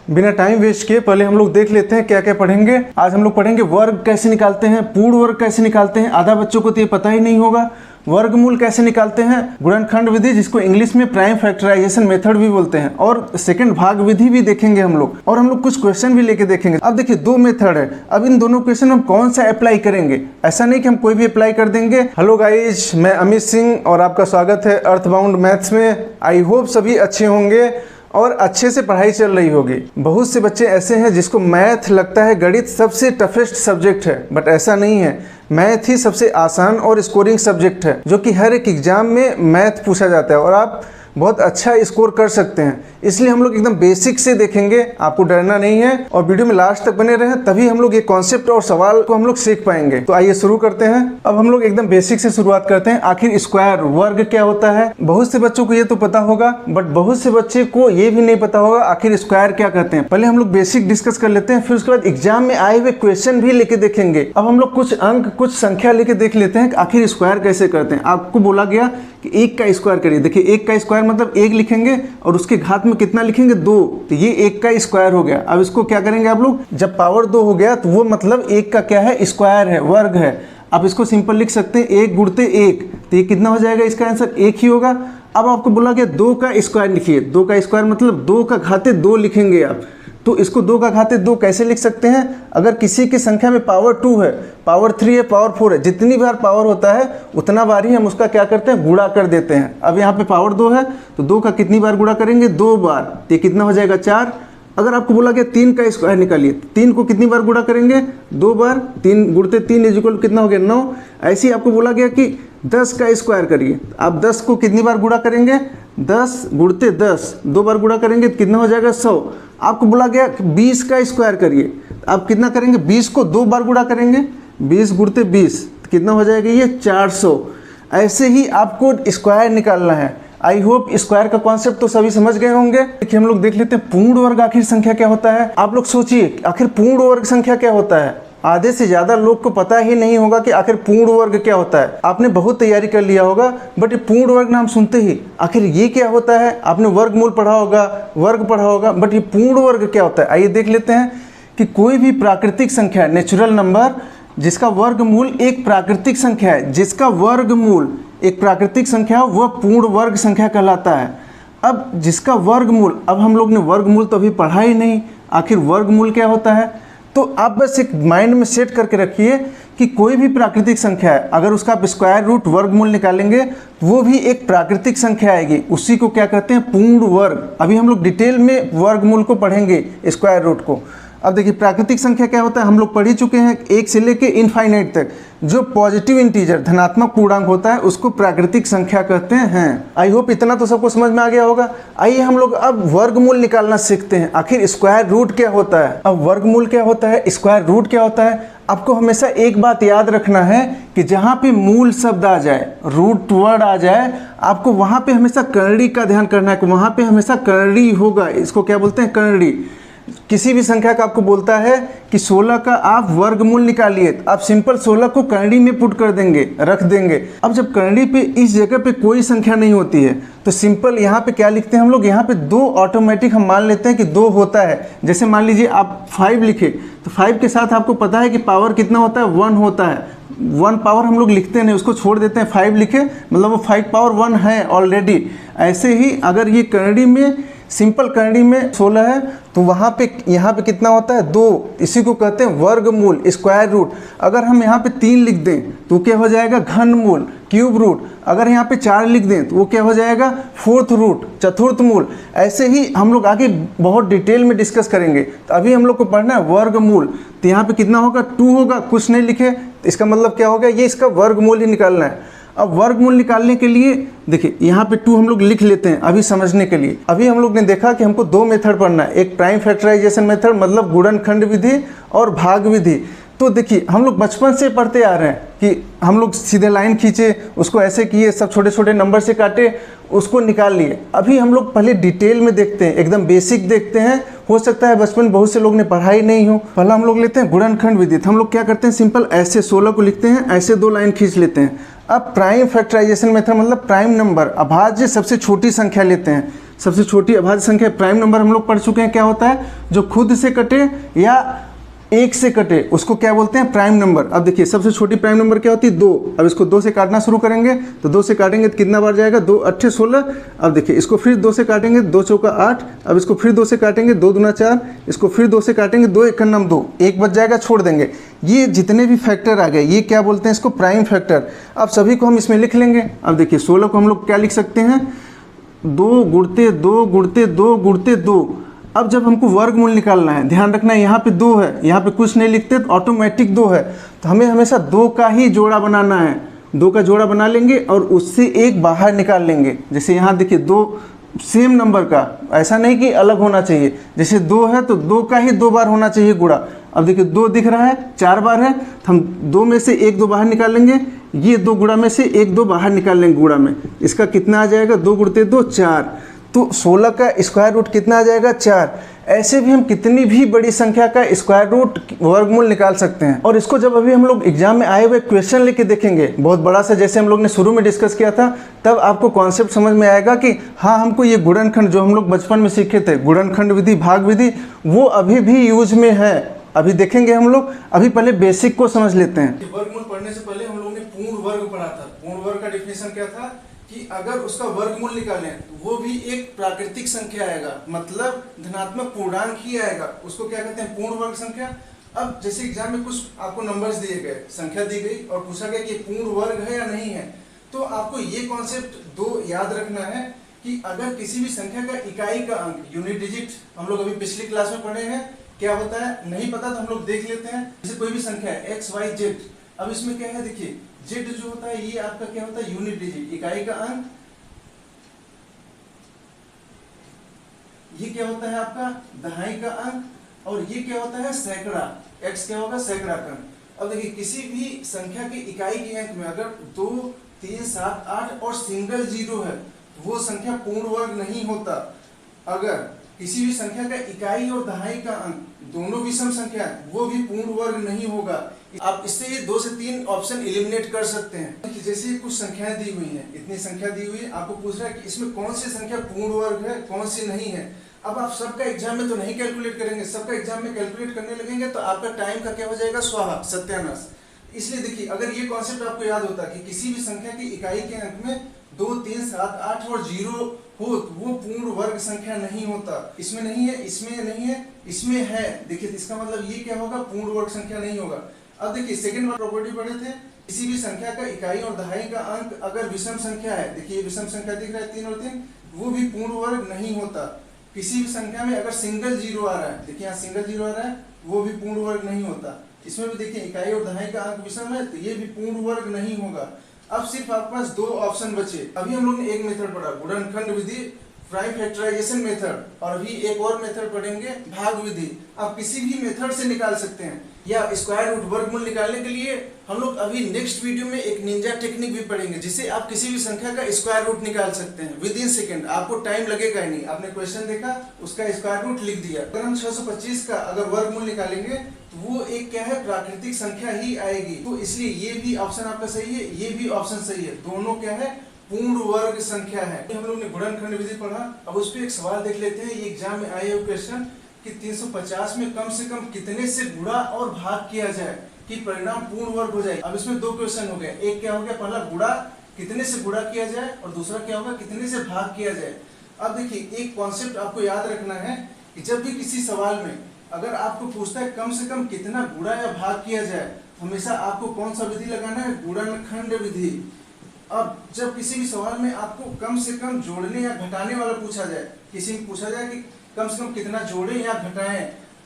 बिना time waste किए पहले हम लोग देख लेते हैं क्या क्या पढ़ेंगे। आज हम लोग पढ़ेंगे वर्ग कैसे निकालते हैं, पूर्ण वर्ग कैसे निकालते हैं, आधा बच्चों को तो ये पता ही नहीं होगा। वर्गमूल कैसे निकालते हैं, गुणनखंड विधि जिसको इंग्लिश में प्राइम फैक्टराइजेशन मेथड भी बोलते हैं, और सेकंड भाग विधि भी देखेंगे हम लोग, और हम लोग कुछ क्वेश्चन भी लेके देखेंगे। अब देखिए दो मेथड है, अब इन दोनों क्वेश्चन हम कौन सा अप्लाई करेंगे, ऐसा नहीं कि हम कोई भी अप्लाई कर देंगे। हेलो गाइज, मैं अमित सिंह और आपका स्वागत है अर्थबाउंड मैथ्स में। आई होप सभी अच्छे होंगे और अच्छे से पढ़ाई चल रही होगी। बहुत से बच्चे ऐसे हैं जिसको मैथ लगता है गणित सबसे टफेस्ट सब्जेक्ट है, बट ऐसा नहीं है। मैथ ही सबसे आसान और स्कोरिंग सब्जेक्ट है, जो कि हर एक एग्जाम में मैथ पूछा जाता है और आप बहुत अच्छा स्कोर कर सकते हैं। इसलिए हम लोग एकदम बेसिक से देखेंगे, आपको डरना नहीं है, और वीडियो में लास्ट तक बने रहें, तभी हम लोग ये कॉन्सेप्ट और सवाल को हम लोग सीख पाएंगे। तो आइए शुरू करते हैं। अब हम लोग एकदम बेसिक से शुरुआत करते हैं। आखिर स्क्वायर वर्ग क्या होता है? बहुत से बच्चों को ये तो पता होगा, बट बहुत से बच्चे को ये भी नहीं पता होगा आखिर स्क्वायर क्या कहते हैं। पहले हम लोग बेसिक डिस्कस कर लेते हैं, फिर उसके बाद एग्जाम में आए हुए क्वेश्चन भी लेके देखेंगे। अब हम लोग कुछ अंक, कुछ संख्या लेके देख लेते हैं कि आखिर स्क्वायर कैसे करते हैं। आपको बोला गया कि 1 का स्क्वायर करिए। देखिए 1 का स्क्वायर मतलब 1 लिखेंगे और उसके घात में कितना लिखेंगे, 2, तो ये 1 का स्क्वायर हो गया। अब इसको क्या करेंगे आप लोग, जब पावर 2 हो गया तो वो मतलब 1 का क्या है, स्क्वायर है, वर्ग है। आप इसको सिंपल लिख सकते हैं 1 गुणते 1, तो ये कितना हो जाएगा, इसका आंसर 1 ही होगा। अब आपको बोला गया 2 का स्क्वायर लिखिए। 2 का स्क्वायर मतलब 2 का घाते 2 लिखेंगे आप। तो इसको 2 का घाते 2 कैसे लिख सकते हैं? अगर किसी की संख्या में पावर 2 है, पावर 3 है, पावर 4 है, जितनी बार पावर होता है उतना बार ही हम उसका क्या करते हैं, गुणा कर देते हैं। अब यहाँ पे पावर 2 है तो 2 का कितनी बार गुणा करेंगे, 2 बार, तो ये कितना हो जाएगा, 4। अगर आपको बोला गया 3 का स्क्वायर निकालिए, 3 को कितनी बार गुणा करेंगे, 2 बार, 3 गुणते 3 इक्वल कितना हो गया, 9। ऐसे ही आपको बोला गया कि 10 का स्क्वायर करिए। आप 10 को कितनी बार गुणा करेंगे, 10 गुणते 10, 2 बार गुणा करेंगे तो कितना हो जाएगा, 100। आपको बोला गया 20 का स्क्वायर करिए, आप कितना करेंगे, 20 को 2 बार गुणा करेंगे, 20 गुणते 20 कितना हो जाएगा, ये 400। ऐसे ही आपको स्क्वायर निकालना है। आई होप स्क्वायर का कॉन्सेप्ट तो सभी समझ गए होंगे। देखिए हम लोग देख लेते हैं पूर्ण वर्ग आखिर संख्या क्या होता है। आप लोग सोचिए आखिर पूर्ण वर्ग संख्या क्या होता है। आधे से ज़्यादा लोग को पता ही नहीं होगा कि आखिर पूर्ण वर्ग क्या होता है। आपने बहुत तैयारी कर लिया होगा, बट ये पूर्ण वर्ग नाम सुनते ही आखिर ये क्या होता है। आपने वर्गमूल पढ़ा होगा, वर्ग पढ़ा होगा, बट ये पूर्ण वर्ग क्या होता है। आइए देख लेते हैं कि कोई भी प्राकृतिक संख्या, नेचुरल नंबर, जिसका वर्गमूल एक प्राकृतिक संख्या है, जिसका वर्गमूल एक प्राकृतिक संख्या, वह पूर्ण वर्ग संख्या कहलाता है। अब जिसका वर्गमूल, अब हम लोग ने वर्गमूल तो अभी पढ़ा ही नहीं, आखिर वर्गमूल क्या होता है। तो आप बस एक माइंड में सेट करके रखिए कि कोई भी प्राकृतिक संख्या है, अगर उसका आप स्क्वायर रूट वर्गमूल निकालेंगे तो वो भी एक प्राकृतिक संख्या आएगी, उसी को क्या कहते हैं, पूर्ण वर्ग। अभी हम लोग डिटेल में वर्गमूल को पढ़ेंगे, स्क्वायर रूट को। अब देखिए प्राकृतिक संख्या क्या होता है, हम लोग पढ़ ही चुके हैं, 1 से लेके इनफाइनाइट तक जो पॉजिटिव इंटीजर, धनात्मक पूर्णांक होता है, उसको प्राकृतिक संख्या कहते हैं। आई होप इतना तो सबको समझ में आ गया होगा। आइए हम लोग अब वर्गमूल निकालना सीखते हैं। आखिर स्क्वायर रूट क्या होता है, अब वर्गमूल क्या होता है, स्क्वायर रूट क्या होता है। आपको हमेशा एक बात याद रखना है कि जहाँ पे मूल शब्द आ जाए, रूट वर्ड आ जाए, आपको वहाँ पे हमेशा करड़ी का ध्यान करना है कि वहाँ पे हमेशा करड़ी होगा। इसको क्या बोलते हैं, करड़ी। किसी भी संख्या का आपको बोलता है कि 16 का आप वर्गमूल निकालिए, आप सिंपल 16 को करड़ी में पुट कर देंगे, रख देंगे। अब जब करड़ी पे इस जगह पे कोई संख्या नहीं होती है तो सिंपल यहाँ पे क्या लिखते हैं हम लोग, यहाँ पे 2 ऑटोमेटिक हम मान लेते हैं कि 2 होता है। जैसे मान लीजिए आप 5 लिखे तो 5 के साथ आपको पता है कि पावर कितना होता है, 1 होता है। 1 पावर हम लोग लिखते नहीं, उसको छोड़ देते हैं, 5 लिखे मतलब वो 5 पावर 1 है ऑलरेडी। ऐसे ही अगर ये करड़ी में, सिंपल करड़ी में 16 है तो वहाँ पे, यहाँ पे कितना होता है, 2, इसी को कहते हैं वर्गमूल, स्क्वायर रूट। अगर हम यहाँ पे 3 लिख दें तो क्या हो जाएगा, घनमूल, क्यूब रूट। अगर यहाँ पे 4 लिख दें तो वो क्या हो जाएगा, फोर्थ रूट, चतुर्थ मूल। ऐसे ही हम लोग आगे बहुत डिटेल में डिस्कस करेंगे। तो अभी हम लोग को पढ़ना है वर्गमूल। तो यहाँ पे कितना होगा, 2 होगा, कुछ नहीं लिखे, इसका मतलब क्या होगा, ये इसका वर्गमूल ही निकालना है। अब वर्गमूल निकालने के लिए देखिए यहाँ पे 2 हम लोग लिख लेते हैं अभी समझने के लिए। अभी हम लोग ने देखा कि हमको 2 मेथड पढ़ना है, एक प्राइम फैक्टराइजेशन मेथड मतलब गुणनखंड विधि, और भाग विधि। तो देखिए हम लोग बचपन से पढ़ते आ रहे हैं कि हम लोग सीधे लाइन खींचे, उसको ऐसे किए, सब छोटे छोटे नंबर से काटे, उसको निकाल लिए। अभी हम लोग पहले डिटेल में देखते हैं, एकदम बेसिक देखते हैं। हो सकता है बचपन बहुत से लोग ने पढ़ाई नहीं हो। पहला हम लोग लेते हैं गुणनखंड विधि। हम लोग क्या करते हैं, सिंपल ऐसे 16 को लिखते हैं, ऐसे 2 लाइन खींच लेते हैं। अब प्राइम फैक्टराइजेशन मेथड मतलब प्राइम नंबर, अभाज्य सबसे छोटी संख्या लेते हैं। सबसे छोटी अभाज्य संख्या प्राइम नंबर हम लोग पढ़ चुके हैं क्या होता है, जो खुद से कटे या एक से कटे उसको क्या बोलते हैं, प्राइम नंबर। अब देखिए सबसे छोटी प्राइम नंबर क्या होती है, 2। अब इसको 2 से काटना शुरू करेंगे तो 2 से काटेंगे तो कितना बार जाएगा, 2 8 16। अब देखिए इसको फिर 2 से काटेंगे, 2 चौका 8। अब इसको फिर 2 से काटेंगे, 2 दूना 4। इसको फिर 2 से काटेंगे, 2 एक नम 2, एक बच जाएगा, छोड़ देंगे। ये जितने भी फैक्टर आ गए ये क्या बोलते हैं, इसको प्राइम फैक्टर। अब सभी को हम इसमें लिख लेंगे। अब देखिए 16 को हम लोग क्या लिख सकते हैं, 2 गुणते 2 गुणते 2 गुणते 2। अब जब हमको वर्गमूल निकालना है, ध्यान रखना है यहाँ पे 2 है, यहाँ पे कुछ नहीं लिखते तो ऑटोमेटिक 2 है, तो हमें हमेशा 2 का ही जोड़ा बनाना है। 2 का जोड़ा बना लेंगे और उससे एक बाहर निकाल लेंगे। जैसे यहाँ देखिए 2 सेम नंबर का, ऐसा नहीं कि अलग होना चाहिए। जैसे 2 है तो 2 का ही 2 बार होना चाहिए गुणा। अब देखिए 2 दिख रहा है, 4 बार है, तो हम 2 में से 1 2 बाहर निकाल लेंगे। ये 2 गुणा में से 1 2 बाहर निकाल लेंगे गुणा में। इसका कितना आ जाएगा, 2 गुणते 2 4। तो 16 का स्क्वायर रूट कितना आ जाएगा, 4। ऐसे भी हम कितनी भी बड़ी संख्या का स्क्वायर रूट वर्गमूल निकाल सकते हैं। और इसको जब अभी हम लोग एग्जाम में आए हुए क्वेश्चन लेके देखेंगे बहुत बड़ा सा, जैसे हम लोग ने शुरू में डिस्कस किया था, तब आपको कॉन्सेप्ट समझ में आएगा कि हाँ हमको ये गुणनखंड जो हम लोग बचपन में सीखे थे, गुणनखंड विधि, भाग विधि, वो अभी भी यूज में है। अभी देखेंगे हम लोग। अभी पहले बेसिक को समझ लेते हैं। वर्गमूल पढ़ने से पहले हम लोगों ने पूर्ण वर्ग पढ़ा था। पूर्ण वर्ग का डेफिनेशन क्या था कि अगर उसका वर्गमूल निकालें तो वो भी एक प्राकृतिक संख्या आएगा, मतलब धनात्मक पूर्णांक ही आएगा। उसको क्या कहते हैं, पूर्ण वर्ग संख्या। अब जैसे एग्जाम में कुछ आपको नंबर्स दिए गए, संख्या दी गई और पूछा गया कि पूर्ण वर्ग है या नहीं है, तो आपको ये कॉन्सेप्ट 2 याद रखना है कि अगर किसी भी संख्या का इकाई का अंक, यूनिट डिजिट, हम लोग अभी पिछली क्लास में पढ़े हैं, क्या होता है नहीं पता तो हम लोग देख लेते हैं। जैसे कोई भी संख्या है x y z, अब इसमें क्या है देखिए, z जो होता है ये आपका क्या होता है, यूनिट डिजिट, इकाई का अंक। ये क्या होता है आपका दहाई का अंक, और ये क्या होता है सैकड़ा, x क्या होगा, सैकड़ा का अंक। अब देखिए किसी भी संख्या की इकाई के अंक में अगर 2 3 7 8 और सिंगल जीरो है, वो संख्या पूर्ण वर्ग नहीं होता। अगर किसी भी संख्या का इकाई और दहाई का अंक दोनों विषम संख्या, वो भी पूर्ण वर्ग नहीं होगा। आप इससे ये 2 से 3 ऑप्शन एलिमिनेट कर सकते हैं। जैसे कुछ संख्याएं दी हुई हैं, इतनी संख्या दी हुई है, आपको पूछ रहा है कि इसमें कौन सी संख्या पूर्ण वर्ग है, कौन सी नहीं है। अब आप सबका एग्जाम में तो नहीं कैलकुलेट करेंगे, सबका एग्जाम में कैलकुलेट करने लगेंगे तो आपका टाइम का क्या हो जाएगा, स्वाहा, सत्यानाश। इसलिए देखिए अगर ये कॉन्सेप्ट आपको याद होता कि किसी भी संख्या की इकाई के अंक में 2 3 7 8 और 0 हो तो वो पूर्ण वर्ग संख्या नहीं होता। इसमें नहीं है, इसमें नहीं है, इसमें है, देखिए इसका मतलब ये क्या होगा, पूर्ण वर्ग संख्या नहीं होगा। अब देखिए सेकंड प्रॉपर्टी पढ़े थे, किसी भी संख्या का इकाई और दहाई का अंक अगर विषम संख्या है, देखिए विषम संख्या दिख रहा है 3 और 3, वो भी पूर्ण वर्ग नहीं होता। किसी भी संख्या में अगर सिंगल जीरो आ रहा है, देखिए यहाँ सिंगल जीरो आ रहा है, वो भी पूर्ण वर्ग नहीं होता। इसमें भी देखिए इकाई और दहाई का अंक विषम है तो ये भी पूर्ण वर्ग नहीं होगा। अब सिर्फ आपके पास 2 ऑप्शन बचे। अभी हम लोग ने एक मेथड पढ़ा, गुणनखंड विधि, प्राइम फैक्टराइजेशन मेथड, और अभी एक और मेथड पढ़ेंगे, भाग विधि। आप किसी भी मेथड से निकाल सकते हैं, या स्क्वायर रूट वर्गमूल निकालने के लिए हम लोग अभी नेक्स्ट वीडियो में एक निंजा टेक्निक भी पढ़ेंगे, जिससे आप किसी भी संख्या का स्क्वायर रूट निकाल सकते हैं विद इन सेकंड। आपको टाइम लगेगा ही नहीं, आपने क्वेश्चन देखा, उसका स्क्वायर रूट लिख दिया। अगर हम 625 का अगर वर्गमूल निकालेंगे तो वो एक क्या है, प्राकृतिक संख्या ही आएगी। तो इसलिए ये भी ऑप्शन आपका सही है, ये भी ऑप्शन सही है, दोनों क्या है, पूर्ण वर्ग संख्या है। हम लोग ने गुणनखंड विधि पढ़ा। अब उस पर एक सवाल देख लेते हैं, ये एग्जाम में आए हुए क्वेश्चन कि 350 में कम से कम कितने से गुणा और भाग किया जाए कि परिणाम पूर्ण वर्ग हो जाए। अब इसमें 2 क्वेश्चन हो गए, एक क्या हो गया, पहला गुणा, कितने से गुणा किया जाए, और दूसरा क्या होगा, कितने से भाग किया जाए। अब देखिए एक कॉन्सेप्ट आपको याद रखना है कि जब भी किसी सवाल में अगर आपको पूछता है कम से कम कितना गुणा या भाग किया जाए, हमेशा आपको कौन सा विधि लगाना है, गुणनखंड विधि। अब जब किसी भी सवाल में आपको कम से कम जोड़ने या घटाने वाला पूछा जाए, किसी में पूछा जाए कि कम से कम कितना जोड़ें या घटाएं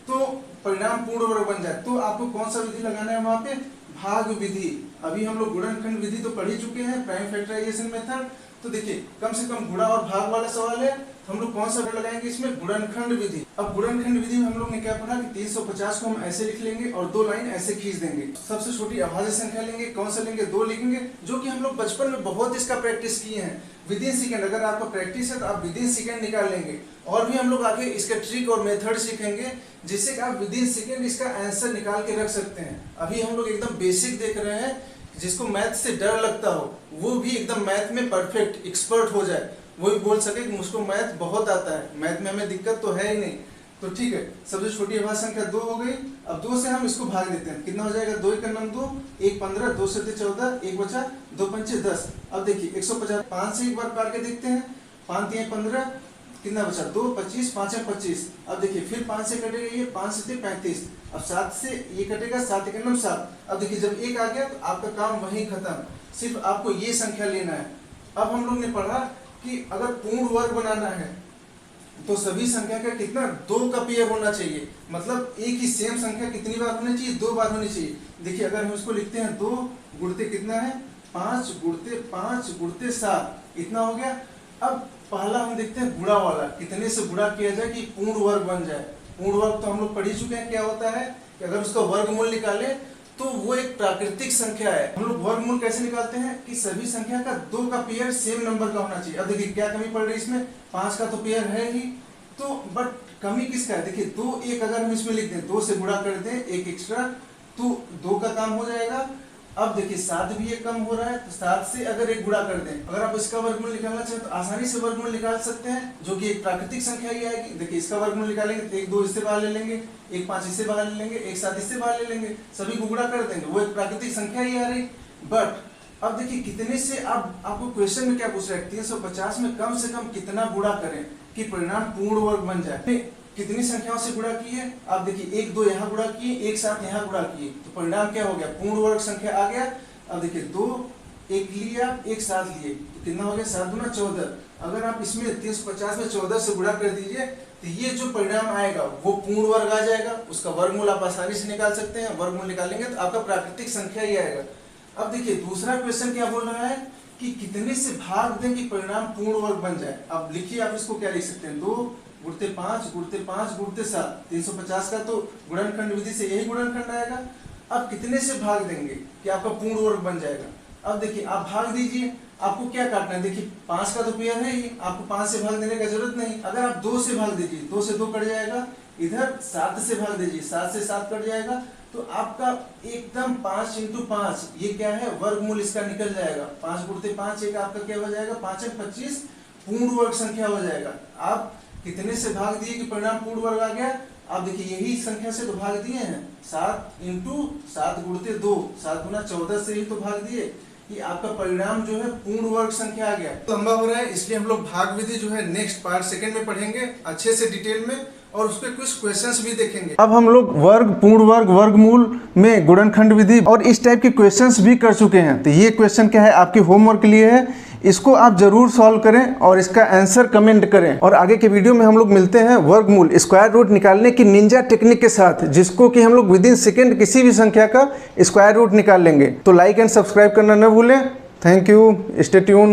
तो परिणाम पूर्ण वर्ग बन जाए, तो आपको कौन सा विधि लगाना है वहां पे, भाग विधि। अभी हम लोग गुणनखंड विधि तो पढ़ ही चुके हैं, प्राइम फैक्टराइजेशन मेथड। तो देखिए कम से कम गुणा और भाग वाला सवाल है, हम लोग कौन सा लगाएंगे इसमें, गुणनखंड विधि। अब गुणनखंड विधि में हम लोग ने क्या पढ़ा कि 350 को हम ऐसे लिख लेंगे और 2 लाइन ऐसे खींच देंगे। सबसे छोटी अभाज्य संख्या लेंगे, कौन सा लेंगे, 2 लिखेंगे, जो कि हम लोग बचपन में बहुत इसका प्रैक्टिस किए हैं। विद इन सेकंड अगर आपका प्रैक्टिस है तो आप विद इन सेकंड निकाल लेंगे। और भी हम लोग आगे इसका ट्रिक और मेथड सीखेंगे, जिससे कि आप विद इन सेकंड इसका आंसर निकाल के रख सकते हैं। अभी हम लोग एकदम बेसिक देख रहे हैं, जिसको मैथ से डर लगता हो वो भी एकदम मैथ में परफेक्ट एक्सपर्ट हो जाए, वो भी बोल सके कि मुझको मैथ बहुत आता है, मैथ में हमें दिक्कत तो है ही नहीं। तो ठीक है, सबसे छोटी अभाज्य संख्या 2 हो गई। अब 2 से हम इसको भाग देते हैं, कितना हो जाएगा, 2 × 9 2, 1 15, 2 से 14, 1 बचा, 2 पंचे 10। अब देखिए 150, 5 से एक बार काट के देखते हैं, 5 3 15, कितना बचा, 2 25, 5 25। अब देखिए फिर 5 से कटेगा ये, 5 से 35। अब 7 से ये कटेगा, 7 1 9 7। अब देखिए जब 1 आ गया तो आपका काम वहीं खत्म, सिर्फ आपको ये संख्या लेना है। अब हम लोग ने पढ़ा कि अगर पूर्ण वर्ग बनाना है तो सभी संख्या का कितना, 2 का पेयर होना चाहिए। मतलब एक ही सेम संख्या कितनी बार होनी चाहिए, 2 बार होनी चाहिए। देखिए अगर हम इसको लिखते हैं 2 गुणते कितना है, 5 गुणते 5 गुणते 7, इतना हो गया। अब पहला हम देखते हैं गुणा वाला, कितने से गुणा किया जाए कि पूर्ण वर्ग बन जाए। पूर्ण वर्ग तो हम लोग पढ़ ही चुके हैं क्या होता है, कि अगर उसका वर्गमूल निकाले तो वो एक प्राकृतिक संख्या है। हम लोग वर्गमूल कैसे निकालते हैं कि सभी संख्या का 2 का पेयर सेम नंबर का होना चाहिए। अब देखिए क्या कमी पड़ रही है इसमें, 5 का तो पेयर है ही, तो बट कमी किसका है, देखिए 2 1 अगर हम इसमें लिख दें, 2 से गुणा कर दें, 1 एक्स्ट्रा, तो 2 का काम हो जाएगा। अब देखिए 7 भी एक कम हो रहा है, तो 7 से अगर 1 गुणा कर दें, अगर आप इसका वर्गमूल निकालना चाहें तो आसानी से वर्गमूल निकाल सकते हैं, जो कि एक प्राकृतिक संख्या ही आएगी। देखिए इसका वर्गमूल निकालेंगे तो 1 2 इससे बाहर ले लेंगे, 1 5 इससे बाहर ले लेंगे, 1 7 इससे बाहर ले लेंगे, सभी को गुणा कर देंगे, वो एक प्राकृतिक संख्या ही आ रही। बट अब देखिए कितने से, अब आपको क्वेश्चन में क्या पूछ रहा है, 350 में कम से कम कितना गुणा करें कि परिणाम पूर्ण वर्ग बन जाए। कितनी संख्याओं से गुणा किए, आप देखिए 1 2 यहाँ गुणा किए, 1 7 यहाँ गुणा किए, तो परिणाम क्या हो गया, पूर्ण वर्ग संख्या आ गया। अब देखिए 2 1 लिया, 1 7 लिए, तो कितना हो गया, 7 दूना 14। अगर आप इसमें 350 में 14 से गुणा कर दीजिए तो ये जो परिणाम आएगा वो पूर्ण वर्ग आ जाएगा। उसका वर्गमूल आप आसानी से निकाल सकते हैं, वर्गमूल निकालेंगे तो आपका प्राकृतिक संख्या ही आएगा। अब देखिए दूसरा क्वेश्चन क्या बोल रहा है कि कितने से भाग दें कि परिणाम पूर्ण वर्ग बन जाए। अब लिखिए आप इसको क्या लिख सकते हैं, 2 गुणते 5 गुणते 5 गुणते 7। 350 का तो गुणनखंड विधि से यही गुणनखंड आएगा। अब कितने से भाग देंगे कि आपका पूर्ण वर्ग बन जाएगा। अब देखिए आप भाग दीजिए, आपको क्या काटना है, देखिए 5 का तो पेयर है ही, आपको 5 से भाग देने का जरूरत नहीं। अगर आप 2 से भाग दीजिए, 2 से 2 कट जाएगा, इधर 7 से भाग दीजिए, 7 से 7 कट जाएगा, तो आपका एकदम 5 × 5 ये क्या है, वर्गमूल इसका निकल जाएगा। 5 गुणते 5 एक आपका क्या हो जाएगा, 5 × 25 पूर्ण वर्ग संख्या हो जाएगा। आप कितने से भाग दिए कि परिणाम पूर्ण वर्ग आ गया, आप देखिए यही संख्या से तो भाग दिए हैं, 7 × 7 गुणते 2, 7 गुना 14 से ही तो भाग दिए, कि आपका परिणाम जो है पूर्ण वर्ग संख्या आ गया। तो लंबा हो रहा है, इसलिए हम लोग भाग विधि जो है नेक्स्ट पार्ट सेकंड में पढ़ेंगे अच्छे से डिटेल में, और उसके कुछ क्वेश्चंस भी देखेंगे। अब हम लोग वर्ग, पूर्ण वर्ग, वर्गमूल में गुणनखंड विधि और इस टाइप के क्वेश्चंस भी कर चुके हैं। तो ये क्वेश्चन क्या है, आपके होमवर्क के लिए है, इसको आप जरूर सॉल्व करें और इसका आंसर कमेंट करें। और आगे के वीडियो में हम लोग मिलते हैं वर्गमूल, स्क्वायर रूट निकालने की निंजा टेक्निक के साथ, जिसको कि हम लोग विदिन सेकेंड किसी भी संख्या का स्क्वायर रूट निकाल लेंगे। तो लाइक एंड सब्सक्राइब करना न भूलें। Thank you, stay tune.